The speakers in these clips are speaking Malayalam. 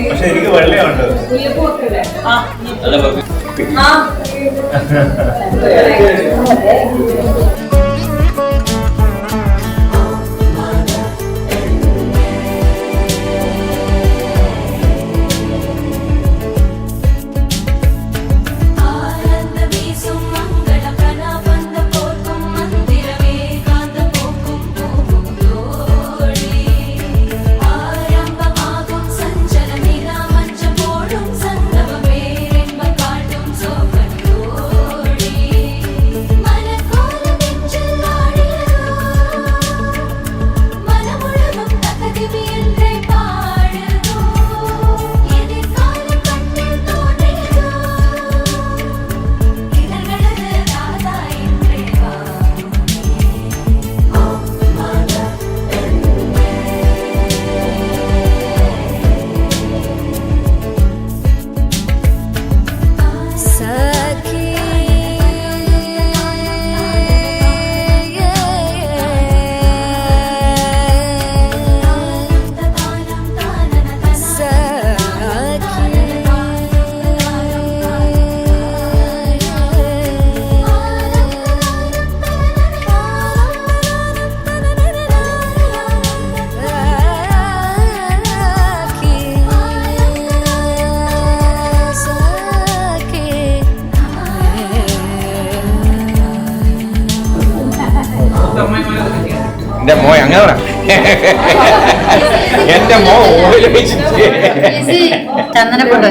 പക്ഷെ എനിക്ക് വെള്ളയുണ്ട്. എന്റെ മോ അങ്ങനെ എന്റെ മോ ഓയിൽ വെച്ചിട്ട് ചന്ദനപ്പൊട്ട്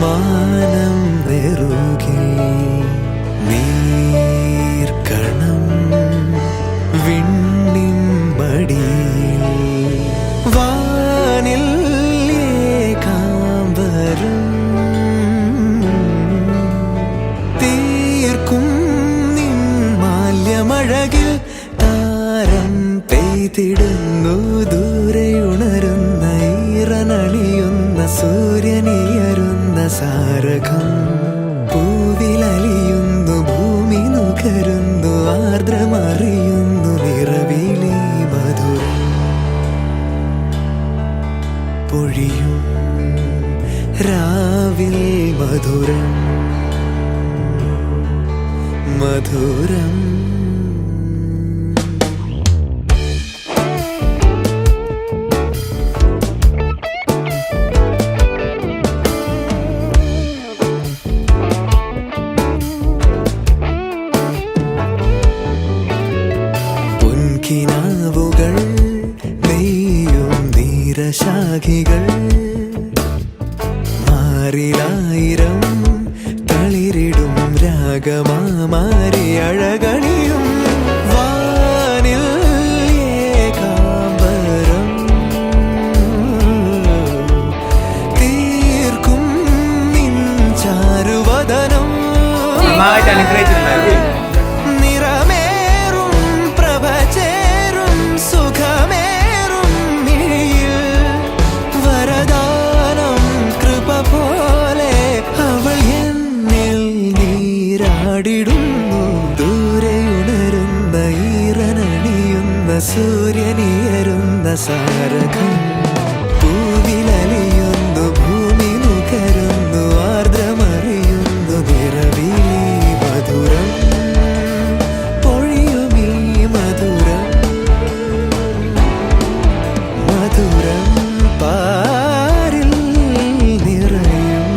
മാനം നെറുകി നീർക്കണം വിണ്ണിൻ മടിയിൽ വാനിൽ ഏകാംബരം തീർക്കും നിൻ മാല്യമഴകിൽ താരം പെയ്തിടുന്നു ദൂരെയുണരുന്ന ഈറനണിയുന്ന സൂര്യനിയരുന്ന സാരകം പൂവിലലിയുന്നു ഭൂമി നുകരുന്നു ആർദ്രമറിയുന്നു നിറവിലെ മധുരം പൊഴിയും രാവിൽ മധുരം മധുരം ശാഖികൾ മാറിലായിരം തളിരിടും രാഗമാരി അഴകണിയും വാനിൽ ഏകാംബരം തീർക്കും നിൻ ചാരുവദനം നന്നായിട്ട് അനുഗ്രഹിച്ചിട്ടുണ്ടായിരുന്നു. നിറമേറും പ്രഭചേരും സുഖമേറും മിഴിയിൽ വരദാനം കൃപ പോലെ അവൾ എന്നിൽ നീരാടിടുന്നു. ദൂരെ ഉണരുന്ന ഈറനണിയുന്ന സൂര്യനിയരുന്ന സാരകം പൂവിലലിയുന്നു ഭൂമി നുകരുന്നു ആർദ്രമറിയുന്നു നിറവിലി മധുരം പൊഴിയുമീ മധുരം മധുരം പാരിൽ നിറയും.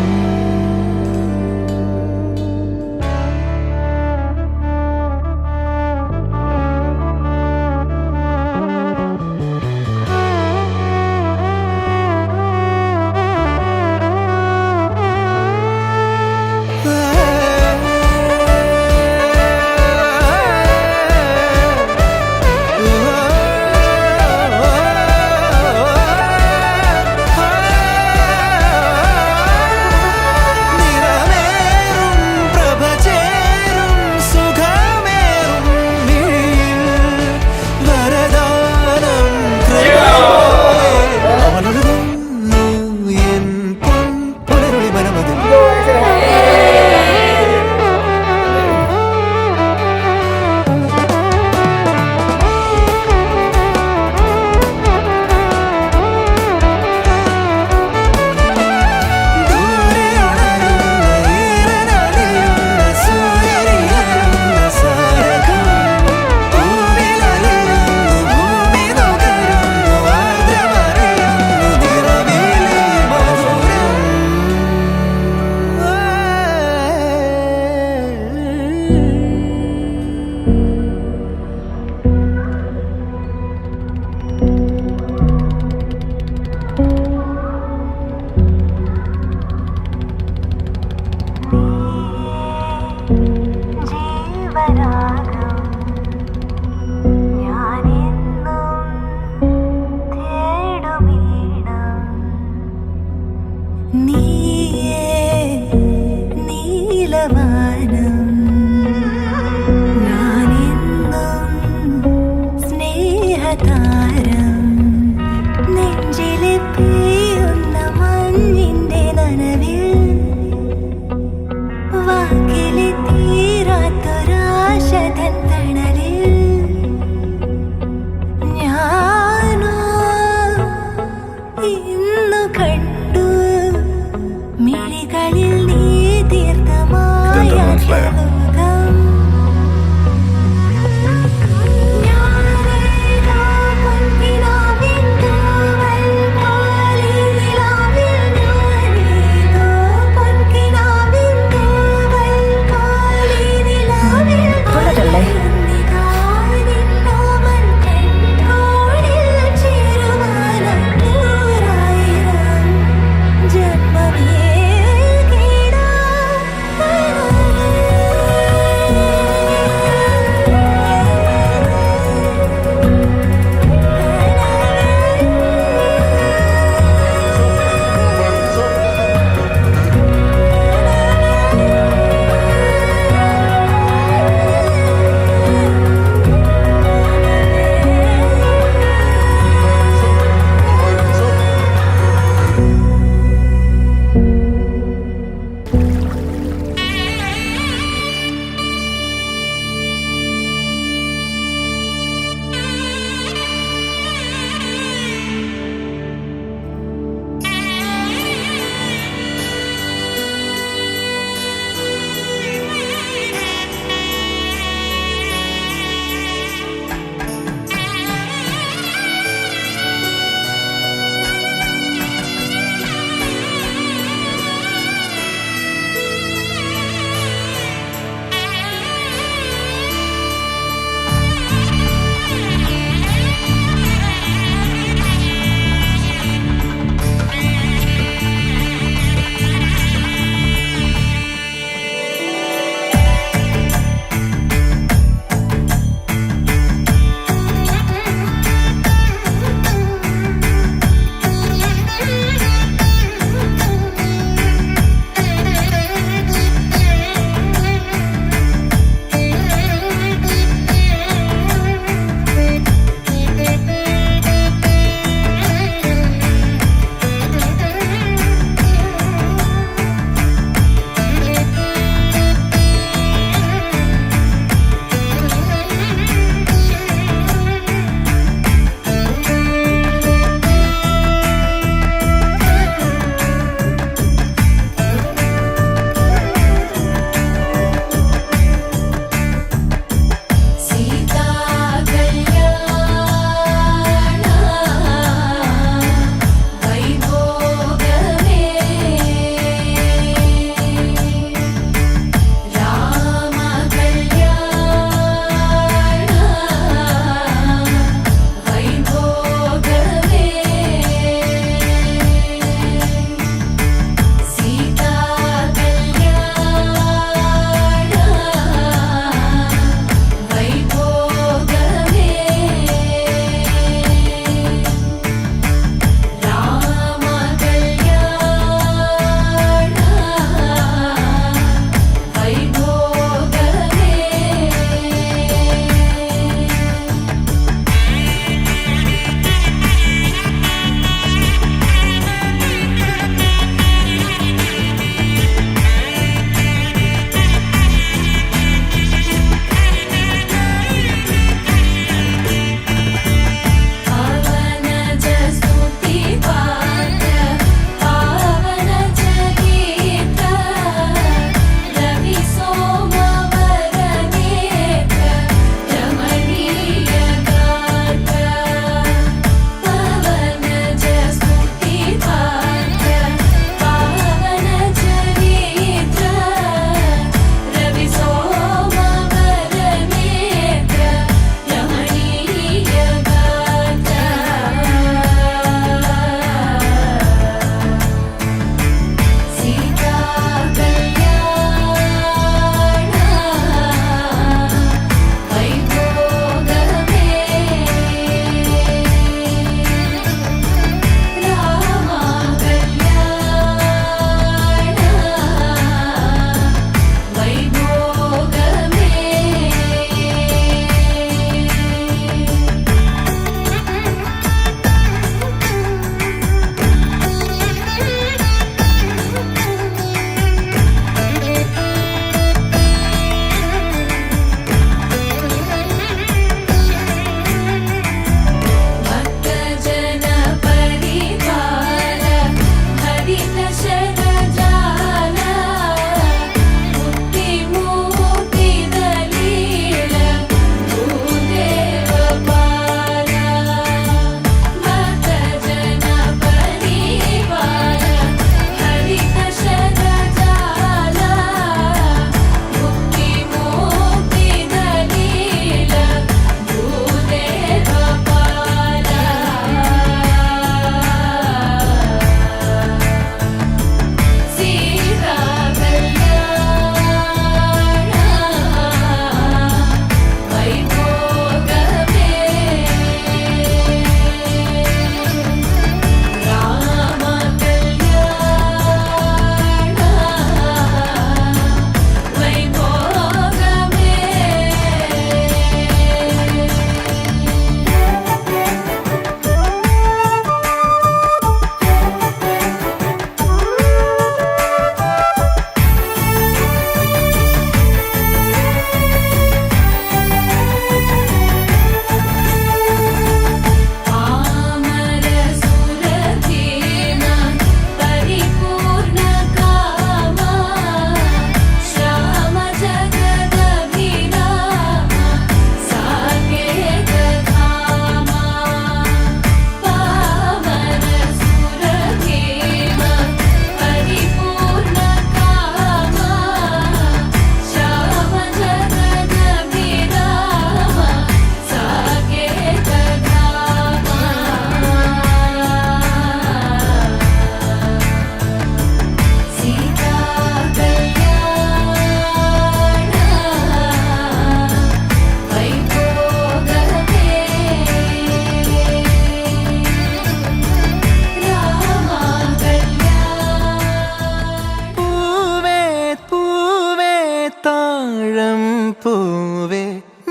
പൂവേ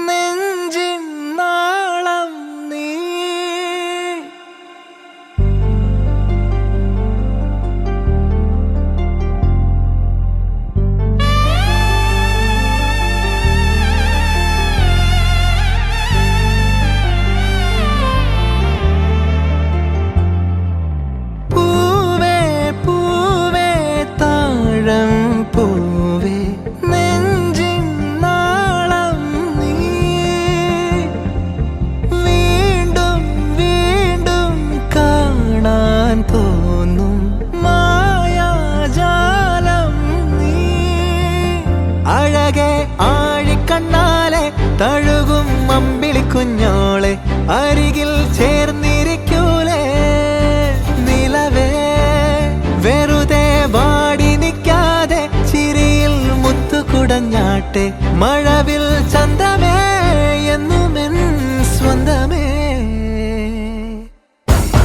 നെഞ്ചിൻ നാളം നീ. പൂവേ പൂവേ താഴം പൂവേ നെഞ്ചിൻ നാളം നീ. വീണ്ടും വീണ്ടും കാണാൻ തോന്നും മായാജാലം നീ. അഴകെ ആഴിക്കണ്ണാലെ തഴുകും അമ്പിളിക്കുഞ്ഞോളെ അരികിൽ ചേർന്നിരിക്കൂലേ നിലവേ. വെറുതെ വാടി നിൽക്കാതെ ചിരിയിൽ മുത്തുകുടഞ്ഞാട്ടെ മഴവിൽ ചന്തമേ എന്നുമെൻ സ്വന്തമേ.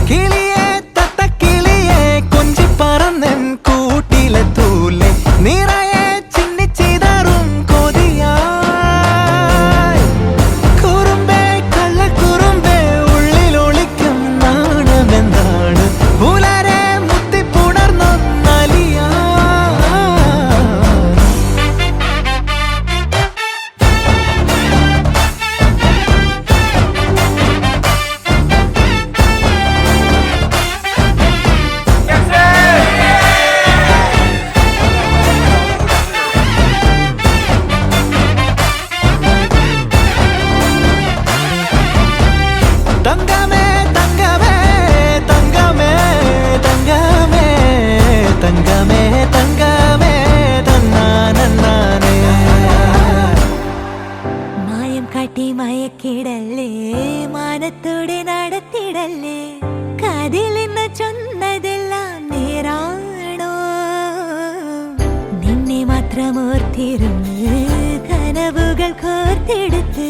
കിളിയെ തത്തക്കിളിയെ കൊഞ്ചി പറന്നൻ കൂട്ടിലെ തൂലെ നിറയെ ചിന്നിച്ചിതറും കൊതിയായി. കുറുമ്പേ കള്ളക്കുറുമ്പേ ഉള്ളിലൊളിക്കും നാണമെന്താണ് പുലരെ മുത്തിപ്പുണർന്നൊന്നലിയാ. തങ്കമേ തങ്കമേ തങ്കമേ തങ്കമേ തങ്കമേ തങ്കമേ തന്നാനേ. മായം കാട്ടി മയക്കിടല്ലേ മാനത്തോടെ നടത്തിടല്ലേ കാതിലെന്ന് ചൊന്നതെല്ലാം നേരാണോ. നിന്നെ മാത്രം ഓർത്തിരുന്ന് കനവുകൾ കോർത്തെടുത്ത്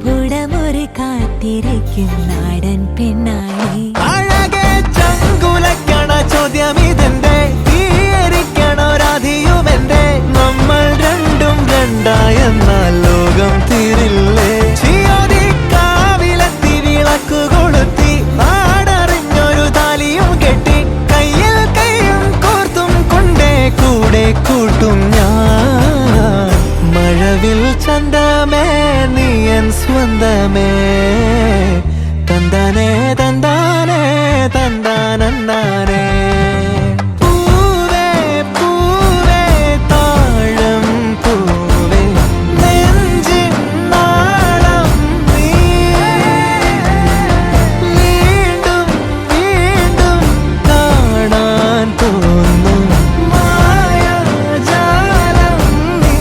പുടമുറി കാത്തിരിക്കും നാടൻ പെണ്ണായി. അഴകെ ചങ്കുലക്കണ ചോദ്യം ഇതെന്റെ തീയരിക്കണോ രാധിയുമെന്റെ. നമ്മൾ രണ്ടും രണ്ടായെന്നാൽ ലോകം തീരില്ലേ. ചിയോതിക്കാവിലെത്തി വിളക്കു കൊളുത്തി നാടറിഞ്ഞൊരു താലിയും കെട്ടി കയ്യിൽ കൈയും കോർത്തും കൊണ്ടേ കൂടെ കൂട്ടും ഞാൻ. മഴവിൽ ചന്തമേ നീ എൻ സ്വന്തമേ തന്താനേ തന്താനേ തന്താനേ. പൂവേ പൂവേ താഴം പൂവേ നെഞ്ചിൻ നാളം നീ. വീണ്ടും വീണ്ടും കാണാൻ തോന്നും മായാജാലം നീ.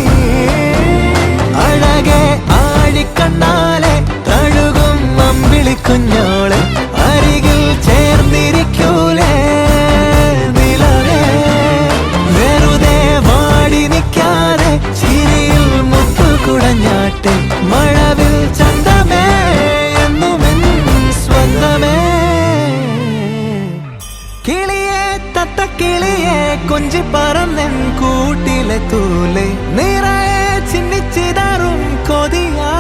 അഴകെ ആഴിക്കണ്ണാലെ തഴുകും അമ്പിളിക്കുഞ്ഞോളെ അരികിൽ ചേർന്നിരിക്കൂലേ നിലവേ. വെറുതെ വാടി നിൽക്കാതെ ചിരിയിൽ മുത്തുകുടഞ്ഞാട്ടെ മഴവിൽ ചന്തമേ എന്നുമെൻ സ്വന്തമേ. കിളിയെ തത്തക്കിളിയെ കൊഞ്ചി പറന്നൻ കൂട്ടിലെ തൂലെ നിറയെ ചിന്നിച്ചിതറും കൊതിയായി.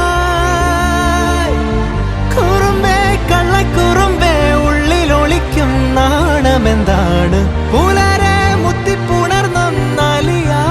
കുറുമ്പേ കള്ളക്കുറുമ്പേ ഉള്ളിലൊളിക്കും നാണമെന്താണ് പുലരെ മുത്തിപ്പുണർന്നൊന്നലിയാ.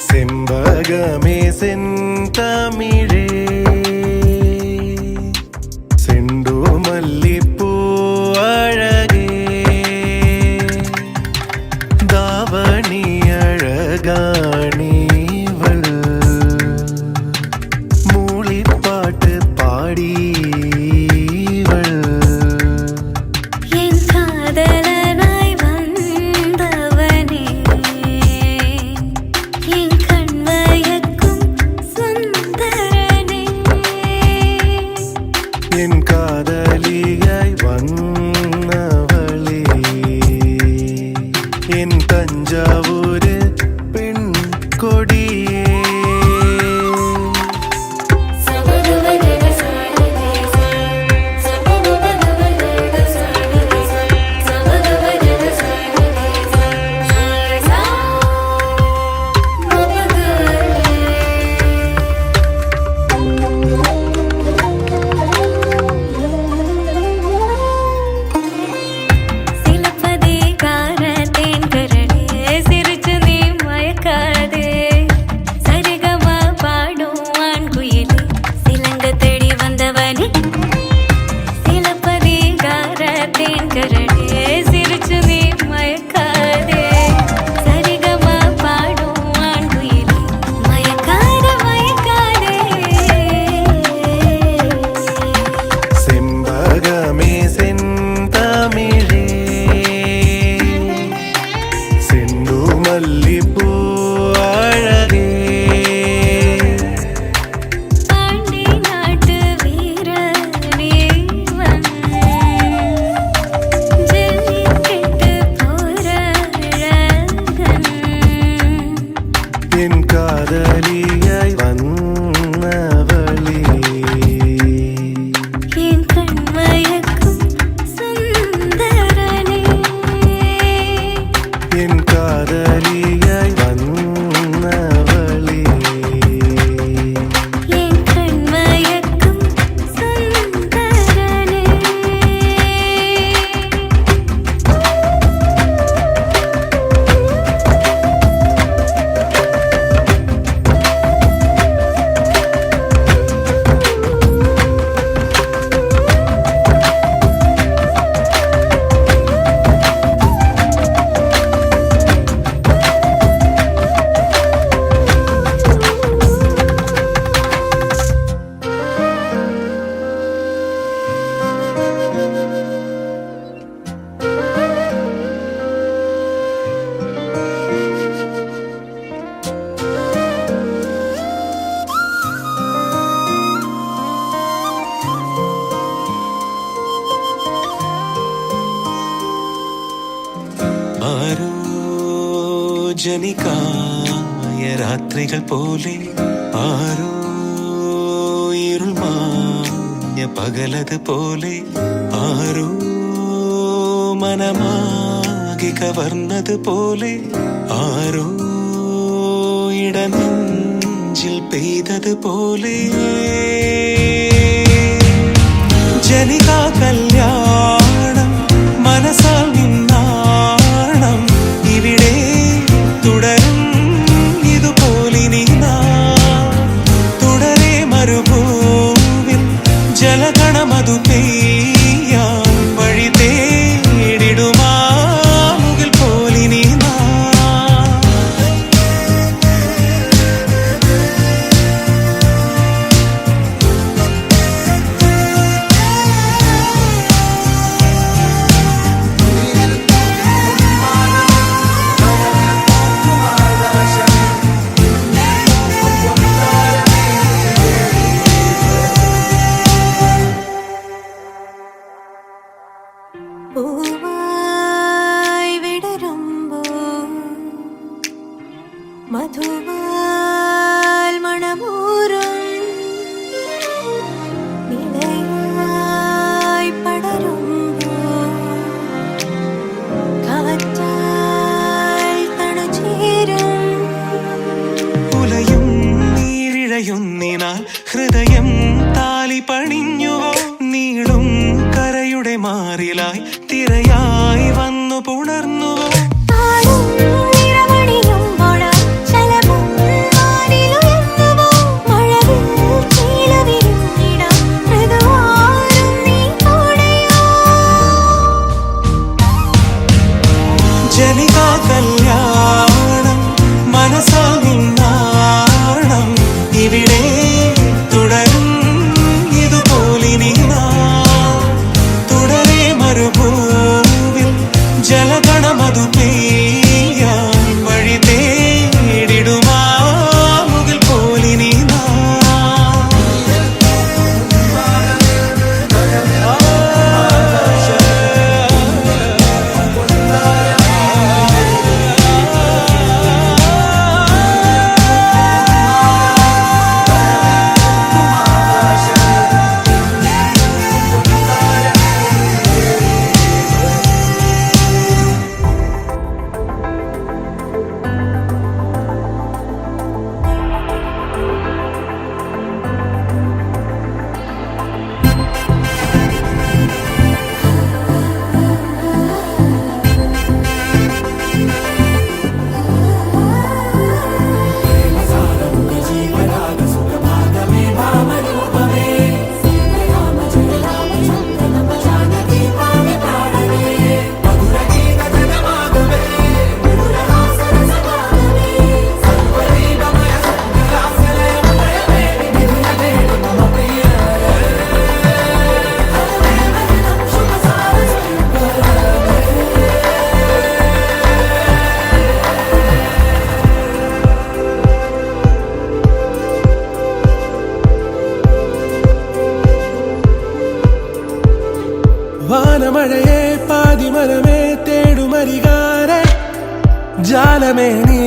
செம்பகமே செந்தமிழே செண்டு மல்லிப்பூ அழகே ആരോ ജനിക്കായ രാത്രികൾ പോലെ ആരോ ഇരുൾ മാഞ്ഞ പകലത് പോലെ ആരോ മനമാകെ കവർന്നത് പോലെ ആരോ ഇടനെഞ്ചിൽ പെയ്തത് പോലെ ജനിക കല്യാണം മനസ്സാൽ നിന്നാണം ഇവിടെ തുടരും ഇതുപോലിനി തുടരെ മരുഭൂവിൽ ജലഗണമതു പെയ്യാൻ വഴി തേടിടുമാ മുകിൽ പോലിനി പൂവായി വിടരുമ്പോൾ മധുവാൽ മണമൂറും നിലയായി പടരുമ്പോൾ കാറ്റാൽ തണുചേരും ഉലയും നീരിഴയുന്നിനാൽ ഹൃദയം താലി പണിഞ്ഞുവോ നീളും കരയുടെ മാറിലായി തിരയായി വന്നു പുണർന്നുവോ ജനിക കല്യാണം മനസ്സാൽ നിന്നാണം ഇവിടെ തുടരും ഇതുപോലിനി തുടരെ മരുഭൂവിൽ ജലഗണമതു പെയ്യാൻ വഴി തേടിടുമാ മുകിൽ പോലിനി വാനമഴയെ പാതിമരമേ തേടുമരികാരെ ജാലമേ നീ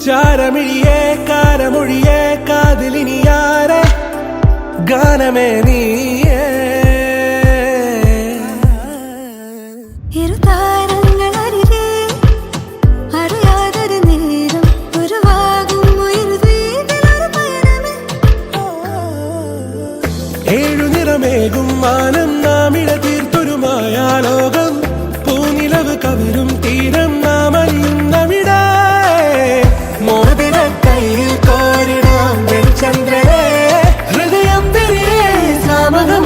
ചാരമിഴിയെ കാരമൊഴിയെ കാതിലിനിയാരെ ഗാനമേ നീ ഏഴുനിറമേകും മാനം നാമിട തീർത്തൊരുമായ ലോകം പൂനിലവ് കവരും തീരം നാം അറിയുന്നവിട മോതിര കയ്യിൽ കോരിടാം ചന്ദ്രനെ ഹൃദയം തിരികെ സാമകം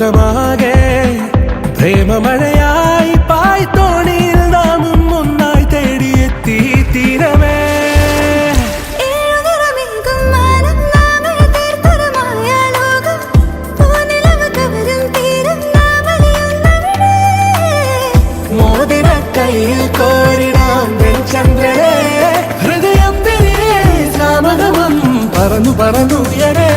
നാദമാകെ പ്രേമമഴയായി പായ്ത്തോണിയിൽ നാമും ഒന്നായി തേടിയെത്തി തീരമേ. ഏഴുനിറമേകും മാനം നാമിഴ തീർത്തൊരു മായാലോകം. പൂനിലവ് കവരും തീരം നാമലിയുന്നവിടെ. മോതിര കയ്യിൽ കോരിടാൻ ചന്ദ്രനെ ഹൃദയം തിരികെ സാമഗമം പറന്നു പറന്നുയരേ.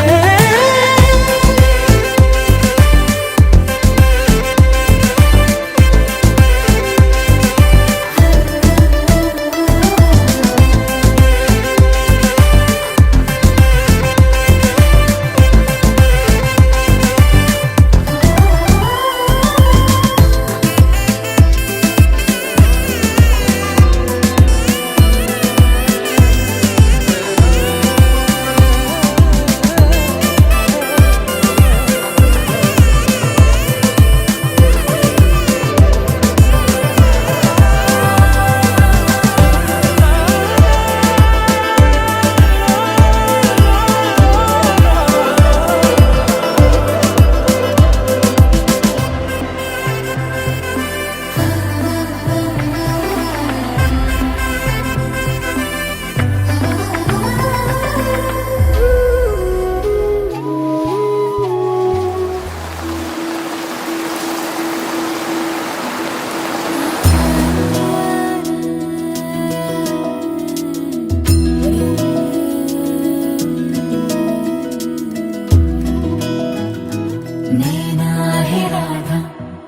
नैना है राधा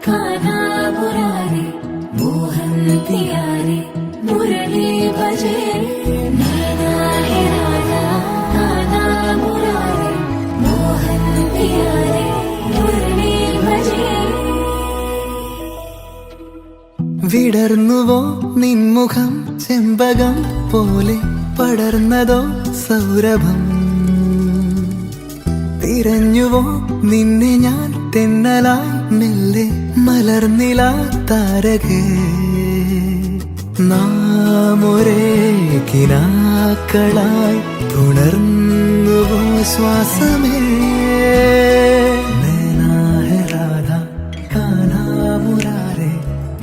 कान्हा मुरारी मोहन प्यारे मुरली भजे. नैना है राधा कान्हा मुरारी मोहन प्यारे मुरली भजे. വിടർന്നുവോ നിൻമുഖം ചെമ്പകം പോലെ പടർന്നതോ സൗരഭം. തിരഞ്ഞുവോ നിന്നെ ഞാൻ തെന്നലായി മെല്ലെ മലർന്നില താരകേ. നാം ഒരേ കിനാക്കളായി പുണർന്നുവോ ശ്വാസമേ. നൈനാ ഹെ രാധ കാന്ഹാ മുരാരേ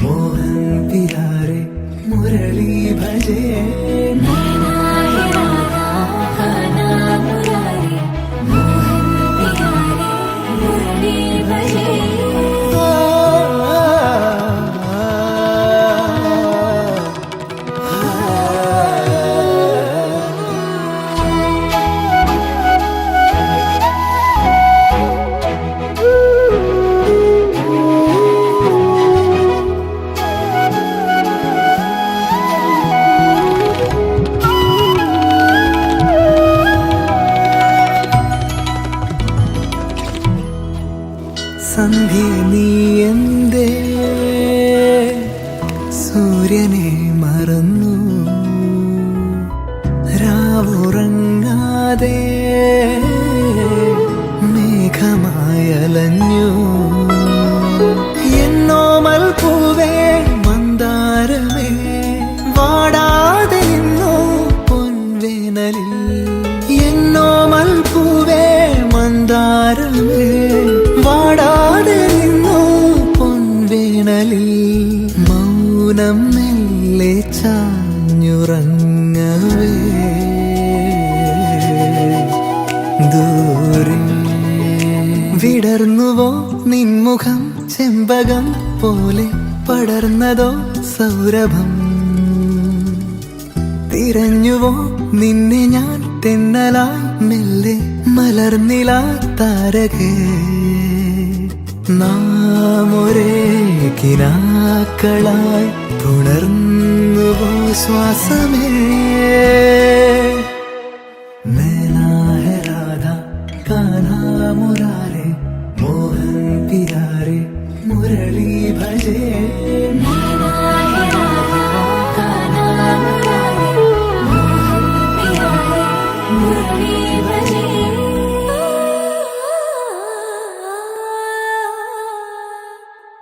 മോഹൻ പിയാരേ മുരളി ഭജേ. नैना है राधा कान्हा मुरारी मोहन प्यारे मुरली भजे. സന്ധ്യ നീ എന്തേ സൂര്യനെ മറന്നു. രാവുറങ്ങാതെ മേഘമായലഞ്ഞു. എന്നോമൽ പൂവേ മന്ദാരമേ വാടാതെ നിന്നു പൊൻവേനലിൽ. എന്നോമൽ പൂവേ മന്ദാരമേ വാടാതെ നിന്നു പൊൻവേനലിൽ. മൗനം മെല്ലെ ചാഞ്ഞുറങ്ങവേ ദൂരെ. വിടർന്നുവോ നിൻമുഖം ചെമ്പകം പോലെ പടർന്നതോ സൗരഭം. തിരഞ്ഞുവോ നിന്നെ ഞാൻ തെന്നലായി മെല്ലെ മലർന്നില താരകേ. നാം ഒരേ കിനാക്കളായി പുണർന്നുവോ ശ്വാസമേ. നൈനാ ഹെ രാധ കാന്ഹാ മുരാരേ മോഹൻ പിയാരേ മുരളി ഭജേ.